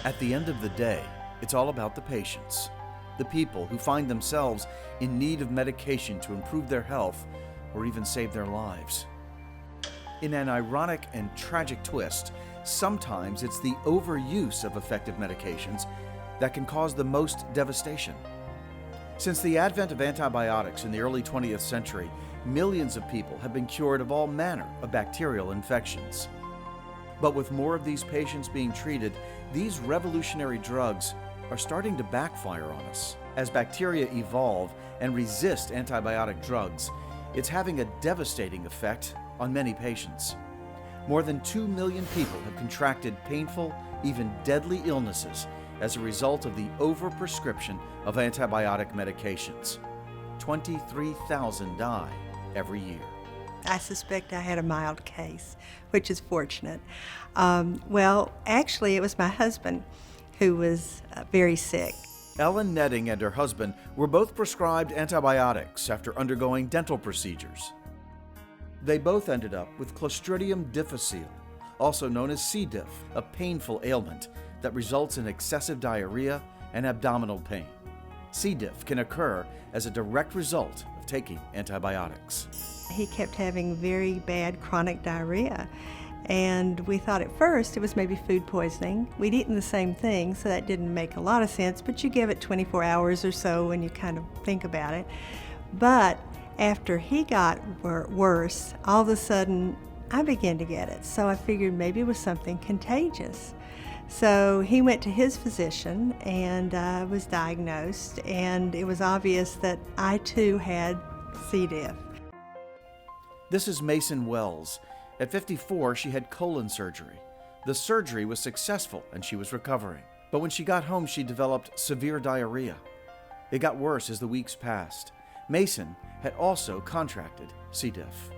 At the end of the day, it's all about the patients, the people who find themselves in need of medication to improve their health or even save their lives. In an ironic and tragic twist, sometimes it's the overuse of effective medications that can cause the most devastation. Since the advent of antibiotics in the early 20th century, millions of people have been cured of all manner of bacterial infections. But with more of these patients being treated, these revolutionary drugs are starting to backfire on us. As bacteria evolve and resist antibiotic drugs, it's having a devastating effect on many patients. More than 2 million people have contracted painful, even deadly illnesses as a result of the overprescription of antibiotic medications. 23,000 die every year. I suspect I had a mild case, which is fortunate. Well, actually, it was my husband who was very sick. Ellen Netting and her husband were both prescribed antibiotics after undergoing dental procedures. They both ended up with Clostridium difficile, also known as C. diff, a painful ailment that results in excessive diarrhea and abdominal pain. C. diff can occur as a direct result of taking antibiotics. He kept having very bad chronic diarrhea, and we thought at first it was maybe food poisoning. We'd eaten the same thing, so that didn't make a lot of sense, but you give it 24 hours or so when you kind of think about it. But after he got worse, all of a sudden I began to get it, so I figured maybe it was something contagious. So he went to his physician and was diagnosed, and it was obvious that I too had C. diff. This is Mason Wells. At 54, she had colon surgery. The surgery was successful and she was recovering. But when she got home, she developed severe diarrhea. It got worse as the weeks passed. Mason had also contracted C. diff.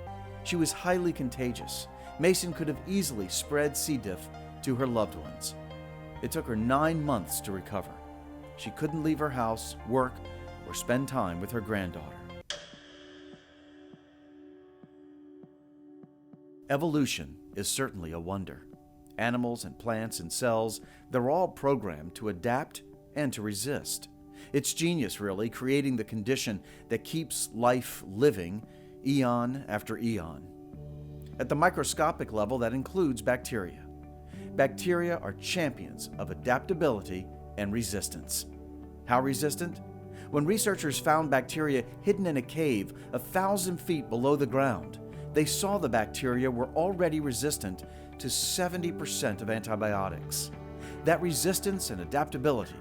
She was highly contagious. Mason could have easily spread C. diff to her loved ones. It took her 9 months to recover. She couldn't leave her house, work, or spend time with her granddaughter. Evolution is certainly a wonder. Animals and plants and cells, they're all programmed to adapt and to resist. It's genius, really, creating the condition that keeps life living eon after eon. At the microscopic level, that includes bacteria. Bacteria are champions of adaptability and resistance. How resistant? When researchers found bacteria hidden in a cave 1,000 feet below the ground, they saw the bacteria were already resistant to 70% of antibiotics. That resistance and adaptability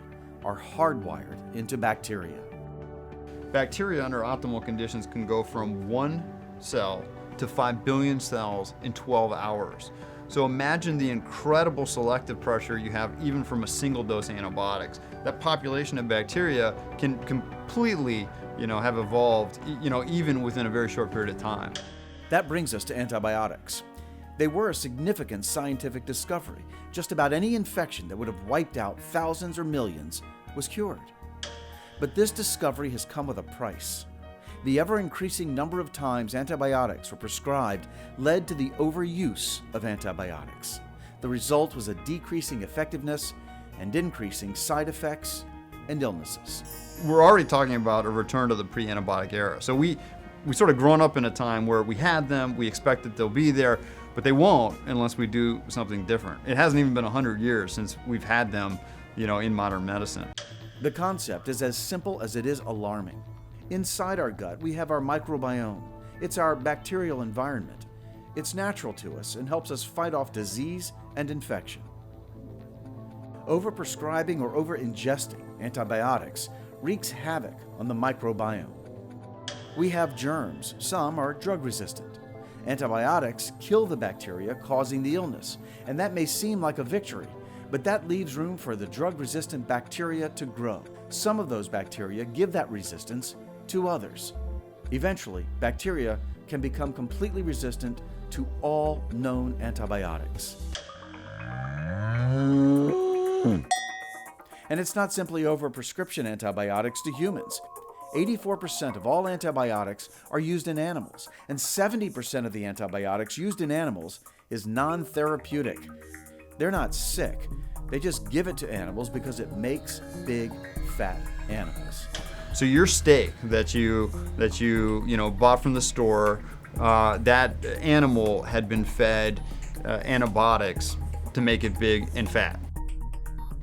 are hardwired into bacteria. Bacteria under optimal conditions can go from 1 cell to 5 billion cells in 12 hours. So imagine the incredible selective pressure you have even from a single dose of antibiotics. That population of bacteria can completely, have evolved, even within a very short period of time. That brings us to antibiotics. They were a significant scientific discovery. Just about any infection that would have wiped out thousands or millions was cured. But this discovery has come with a price. The ever-increasing number of times antibiotics were prescribed led to the overuse of antibiotics. The result was a decreasing effectiveness and increasing side effects and illnesses. We're already talking about a return to the pre-antibiotic era. So we sort of grown up in a time where we had them, we expect that they'll be there, but they won't unless we do something different. It hasn't even been 100 years since we've had them, in modern medicine. The concept is as simple as it is alarming. Inside our gut, we have our microbiome. It's our bacterial environment. It's natural to us and helps us fight off disease and infection. Overprescribing or over-ingesting antibiotics wreaks havoc on the microbiome. We have germs. Some are drug-resistant. Antibiotics kill the bacteria causing the illness, and that may seem like a victory, but that leaves room for the drug-resistant bacteria to grow. Some of those bacteria give that resistance to others. Eventually, bacteria can become completely resistant to all known antibiotics. And it's not simply overprescription antibiotics to humans. 84% of all antibiotics are used in animals, and 70% of the antibiotics used in animals is non-therapeutic. They're not sick. They just give it to animals because it makes big, fat animals. So your steak that you bought from the store, that animal had been fed antibiotics to make it big and fat.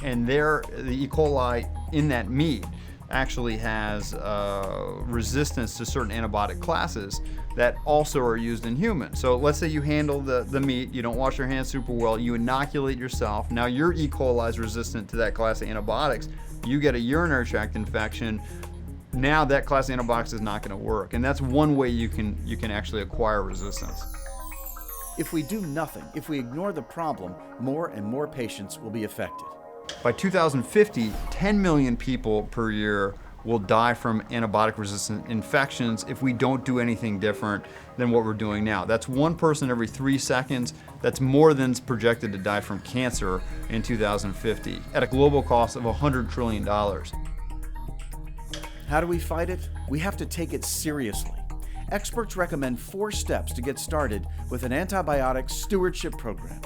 And the E. coli in that meat actually has resistance to certain antibiotic classes that also are used in humans. So let's say you handle the meat, you don't wash your hands super well, you inoculate yourself. Now your E. coli is resistant to that class of antibiotics. You get a urinary tract infection. Now that class of antibiotics is not going to work. And that's one way you can actually acquire resistance. If we do nothing, if we ignore the problem, more and more patients will be affected. By 2050, 10 million people per year will die from antibiotic-resistant infections if we don't do anything different than what we're doing now. That's one person every 3 seconds. That's more than's projected to die from cancer in 2050 at a global cost of $100 trillion. How do we fight it? We have to take it seriously. Experts recommend 4 steps to get started with an antibiotic stewardship program.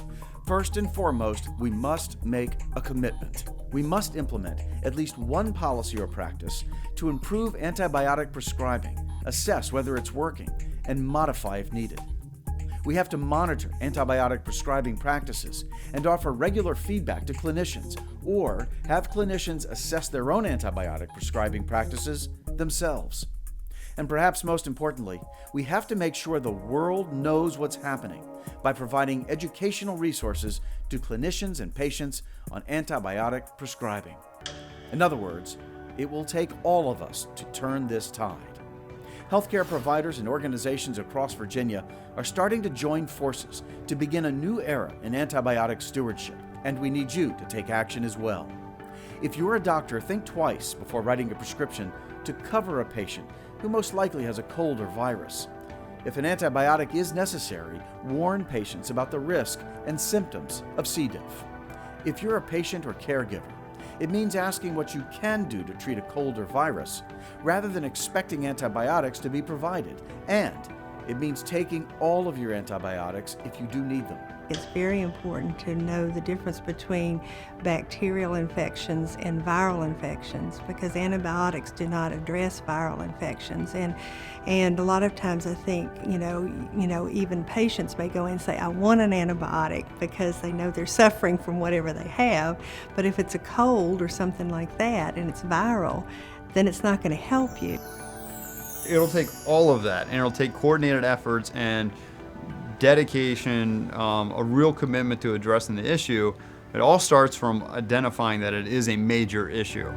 First and foremost, we must make a commitment. We must implement at least one policy or practice to improve antibiotic prescribing, assess whether it's working, and modify if needed. We have to monitor antibiotic prescribing practices and offer regular feedback to clinicians, or have clinicians assess their own antibiotic prescribing practices themselves. And perhaps most importantly, we have to make sure the world knows what's happening by providing educational resources to clinicians and patients on antibiotic prescribing. In other words, it will take all of us to turn this tide. Healthcare providers and organizations across Virginia are starting to join forces to begin a new era in antibiotic stewardship, and we need you to take action as well. If you're a doctor, think twice before writing a prescription to cover a patient who most likely has a cold or virus. If an antibiotic is necessary, warn patients about the risk and symptoms of C. diff. If you're a patient or caregiver, it means asking what you can do to treat a cold or virus, rather than expecting antibiotics to be provided. And it means taking all of your antibiotics if you do need them. It's very important to know the difference between bacterial infections and viral infections, because antibiotics do not address viral infections. And a lot of times I think, even patients may go in and say, I want an antibiotic, because they know they're suffering from whatever they have. But if it's a cold or something like that and it's viral, then it's not going to help you. It'll take all of that, and it'll take coordinated efforts and dedication, a real commitment to addressing the issue. It all starts from identifying that it is a major issue.